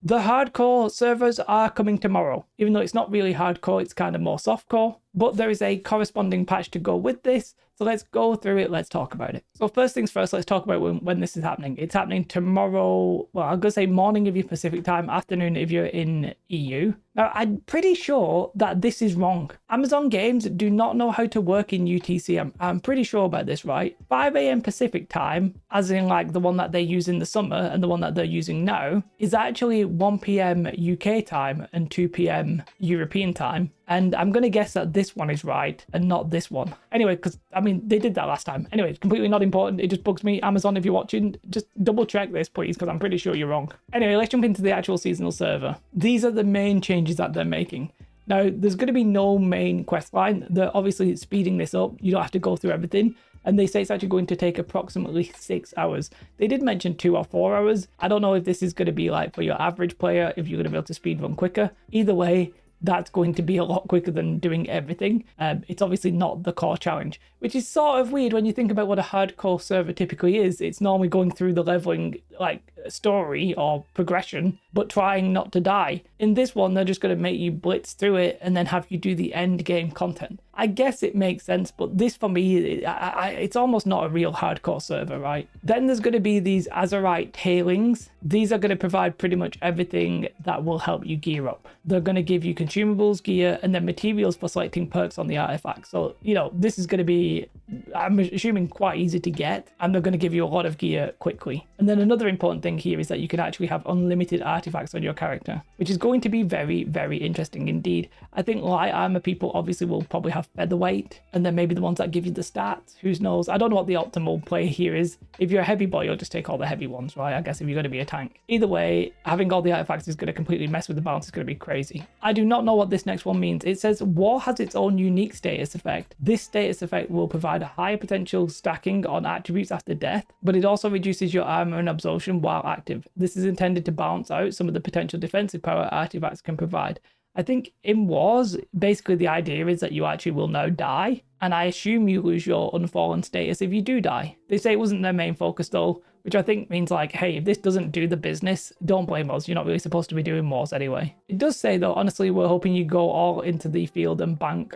The hardcore servers are coming tomorrow. Even though it's not really hardcore, it's kind of more softcore. But there is a corresponding patch to go with this. So let's go through it. Let's talk about it. So first things first, let's talk about when this is happening. It's happening tomorrow. Well, I'm going to say morning if you're Pacific time, afternoon if you're in EU. Now, I'm pretty sure that this is wrong. Amazon Games do not know how to work in UTC. I'm pretty sure about this, right? 5 a.m. Pacific time, as in like the one that they use in the summer and the one that they're using now, is actually 1 p.m. UK time and 2 p.m. European time. And I'm going to guess that this one is right and not this one. Anyway, because, I mean, they did that last time. Anyway, it's completely not important. It just bugs me. Amazon, if you're watching, just double check this, please, because I'm pretty sure you're wrong. Anyway, let's jump into the actual seasonal server. These are the main changes that they're making. Now, there's going to be no main quest line. They're obviously speeding this up. You don't have to go through everything. And they say it's actually going to take approximately 6 hours. They did mention 2 or 4 hours. I don't know if this is going to be like for your average player, if you're going to be able to speed run quicker. Either way, that's going to be a lot quicker than doing everything. It's obviously not the core challenge, which is sort of weird when you think about what a hardcore server typically is. It's normally going through the leveling like story or progression, but trying not to die. In this one, they're just going to make you blitz through it and then have you do the end game content. I guess it makes sense, but this for me, it's almost not a real hardcore server, right? Then there's going to be these Azerite tailings. These are going to provide pretty much everything that will help you gear up. They're going to give you consumables, gear, and then materials for selecting perks on the artifact. So, you know, this is going to be, I'm assuming, quite easy to get, and they're going to give you a lot of gear quickly. And then another important thing here is that you can actually have unlimited artifacts on your character, which is going to be very, very interesting indeed. I think light armor people obviously will probably have featherweight, and then maybe the ones that give you the stats, who knows. I don't know what the optimal play here is. If you're a heavy boy, you'll just take all the heavy ones, right? I guess if you're going to be a tank. Either way, having all the artifacts is going to completely mess with the balance. It's going to be crazy. I do not know what this next one means. It says war has its own unique status effect. This status effect will provide a higher potential stacking on attributes after death, but it also reduces your armor and absorption while active. This is intended to balance out some of the potential defensive power artifacts can provide. I think in wars, basically the idea is that you actually will now die, and I assume you lose your unfallen status if you do die. They say it wasn't their main focus though, which I think means like, hey, if this doesn't do the business, don't blame us. You're not really supposed to be doing wars anyway. It does say though, honestly, we're hoping you go all into the field and bank,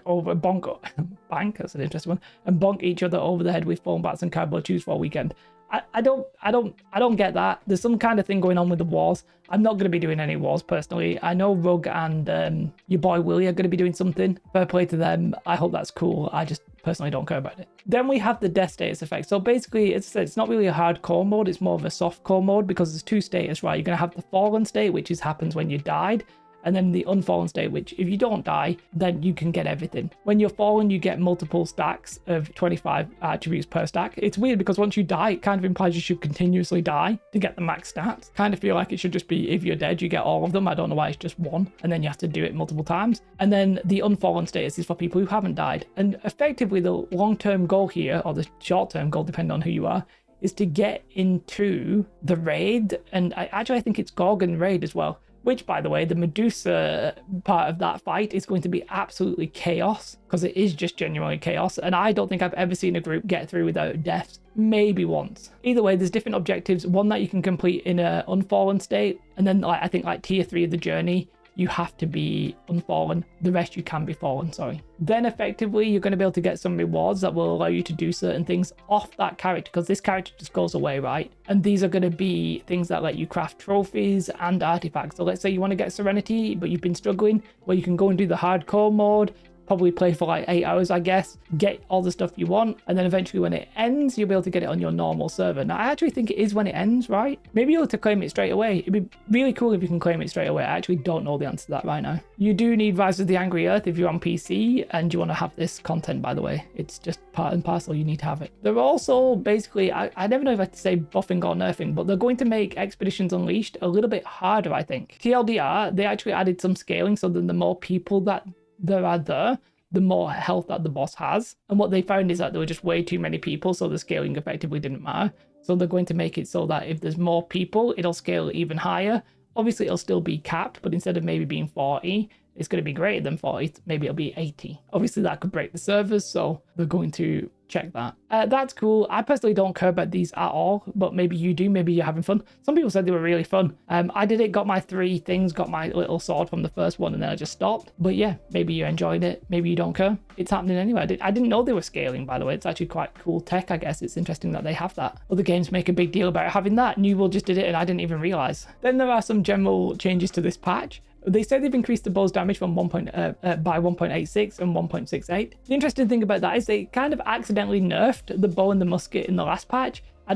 that's an interesting one, and bonk each other over the head with foam bats and cardboard tubes for a weekend. I don't get that. There's some kind of thing going on with the wars. I'm not going to be doing any wars personally. I know Rug and your boy Willie are going to be doing something. Fair play to them. I hope that's cool. I just personally don't care about it. Then we have the death status effect. So basically, it's not really a hardcore mode. It's more of a softcore mode because there's 2 status, right? You're going to have the fallen state, which happens when you died, and then the unfallen state, which if you don't die, then you can get everything. When you're fallen, you get multiple stacks of 25 attributes per stack. It's weird because once you die, it kind of implies you should continuously die to get the max stats. Kind of feel like it should just be, if you're dead, you get all of them. I don't know why it's just 1, and then you have to do it multiple times. And then the unfallen status is for people who haven't died. And effectively, the long-term goal here, or the short-term goal, depending on who you are, is to get into the raid. And I think it's Gorgon raid as well. Which, by the way, the Medusa part of that fight is going to be absolutely chaos, because it is just genuinely chaos, and I don't think I've ever seen a group get through without deaths. Maybe once. Either way, there's different objectives. One that you can complete in an unfallen state, and then I think tier 3 of the journey, you have to be unfallen. The rest you can be fallen, sorry. Then effectively, you're going to be able to get some rewards that will allow you to do certain things off that character, because this character just goes away, right? And these are going to be things that let you craft trophies and artifacts. So let's say you want to get Serenity, but you've been struggling, well, you can go and do the hardcore mode, probably play for 8 hours, I guess, get all the stuff you want, and then eventually when it ends, you'll be able to get it on your normal server. Now, I actually think it is when it ends, right? Maybe you'll have to claim it straight away. It'd be really cool if you can claim it straight away. I actually don't know the answer to that right now. You do need Rise of the Angry Earth if you're on PC, and you want to have this content, by the way. It's just part and parcel, you need to have it. They're also basically, I never know if I have to say buffing or nerfing, but they're going to make Expeditions Unleashed a little bit harder, I think. TLDR, they actually added some scaling, so then the more people that there are there, the more health that the boss has. And what they found is that there were just way too many people, so the scaling effectively didn't matter. So they're going to make it so that if there's more people, it'll scale even higher. Obviously, it'll still be capped, but instead of maybe being 40, it's going to be greater than 40, maybe it'll be 80. Obviously that could break the servers, so they're going to check that. That's cool. I personally don't care about these at all, but maybe you do. Maybe you're having fun. Some people said they were really fun. I did it, got my 3 things, got my little sword from the first one, and then I just stopped. But yeah, maybe you enjoyed it. Maybe you don't care. It's happening anyway. I didn't know they were scaling, by the way. It's actually quite cool tech, I guess. It's interesting that they have that. Other games make a big deal about having that. New World just did it, and I didn't even realize. Then there are some general changes to this patch. They say they've increased the bow's damage from by 1.86 and 1.68. The interesting thing about that is they kind of accidentally nerfed the bow and the musket in the last patch. I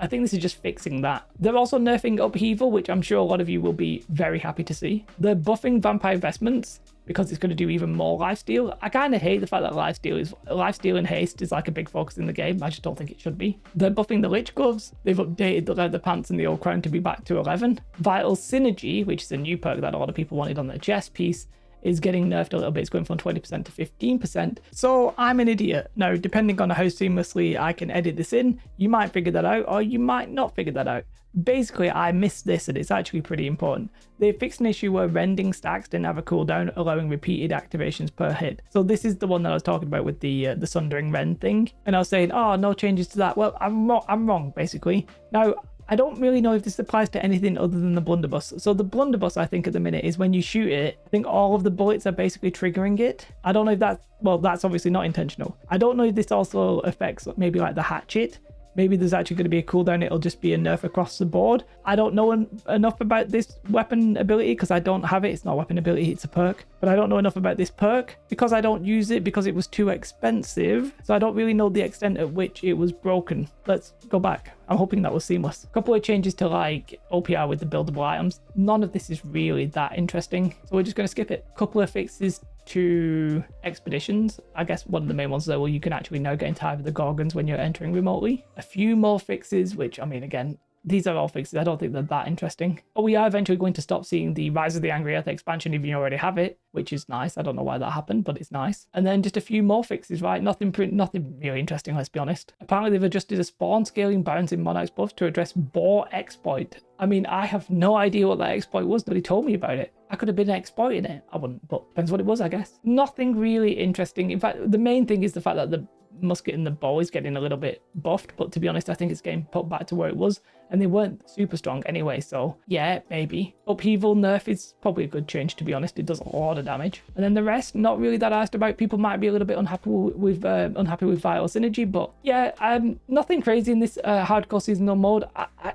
think this is just fixing that. They're also nerfing Upheaval, which I'm sure a lot of you will be very happy to see. They're buffing Vampire Vestments because it's going to do even more lifesteal. I kind of hate the fact that lifesteal and haste is like a big focus in the game. I just don't think it should be. They're buffing the Lich Gloves. They've updated the Leather Pants and the Old Crown to be back to 11. Vital Synergy, which is a new perk that a lot of people wanted on their chest piece, is getting nerfed a little bit. It's going from 20% to 15%. So I'm an idiot. Now, depending on how seamlessly I can edit this in, you might figure that out or you might not figure that out. Basically, I missed this and it's actually pretty important. They fixed an issue where rending stacks didn't have a cooldown, allowing repeated activations per hit. So this is the one that I was talking about with the Sundering Rend thing. And I was saying, oh, no changes to that. Well, I'm wrong, basically. Now, I don't really know if this applies to anything other than the blunderbuss. So the blunderbuss, I think at the minute, is when you shoot it, I think all of the bullets are basically triggering it. I don't know if that's, well, that's obviously not intentional. I don't know if this also affects maybe like the hatchet. Maybe there's actually going to be a cooldown. It'll just be a nerf across the board. I don't know enough about this weapon ability because I don't have it. It's not a weapon ability, it's a perk. But I don't know enough about this perk because I don't use it because it was too expensive. So I don't really know the extent at which it was broken. Let's go back. I'm hoping that was seamless. A couple of changes to like OPR with the buildable items. None of this is really that interesting. So we're just going to skip it. A couple of fixes to expeditions. I guess one of the main ones though, well, you can actually now get into Hive of the Gorgons when you're entering remotely. A few more fixes, which I mean, again, these are all fixes. I don't think they're that interesting. But we are eventually going to stop seeing the Rise of the Angry Earth expansion if you already have it, which is nice. I don't know why that happened, but it's nice. And then just a few more fixes, right? Nothing really interesting, let's be honest. Apparently they've adjusted a spawn scaling bounds in Monarch's buff to address boar exploit. I mean, I have no idea what that exploit was. Nobody told me about it. I could have been exploiting it. I wouldn't, but depends what it was, I guess. Nothing really interesting. In fact, the main thing is the fact that the musket and the bow is getting a little bit buffed, but to be honest, I think it's getting put back to where it was, and they weren't super strong anyway, so yeah, maybe. Upheaval nerf is probably a good change, to be honest. It does a lot of damage. And then the rest, not really that asked about. People might be a little bit unhappy with Vital Synergy, but yeah, nothing crazy in this hardcore seasonal mode.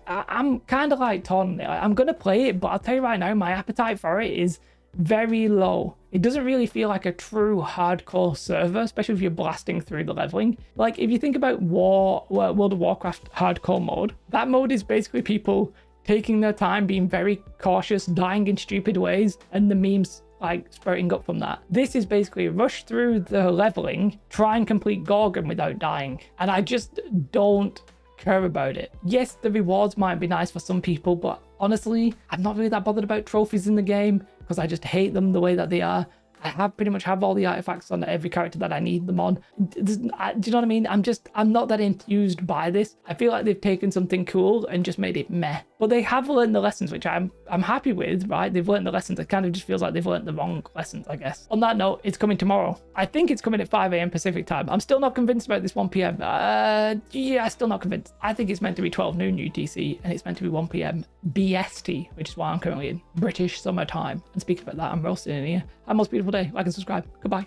I'm kind of like torn. I'm gonna play it, but I'll tell you right now, my appetite for it is very low. It doesn't really feel like a true hardcore server, especially if you're blasting through the leveling. Like if you think about World of Warcraft hardcore mode, that mode is basically people taking their time, being very cautious, dying in stupid ways, and the memes like sprouting up from that. This is basically rush through the leveling, try and complete Gorgon without dying. And I just don't care about it. Yes, the rewards might be nice for some people, but honestly, I'm not really that bothered about trophies in the game because I just hate them the way that they are. I pretty much have all the artifacts on every character that I need them on. Do you know what I mean? I'm not that enthused by this. I feel like they've taken something cool and just made it meh. But they have learned the lessons, which I'm happy with, right? They've learned the lessons. It kind of just feels like they've learned the wrong lessons, I guess. On that note, it's coming tomorrow. I think it's coming at 5 a.m. Pacific time. I'm still not convinced about this 1 p.m. Yeah, still not convinced. I think it's meant to be 12 noon UTC and it's meant to be 1 p.m. BST, which is why I'm currently in British summertime. And speaking about that, I'm roasting in here. Have a most beautiful day. Like and subscribe. Goodbye.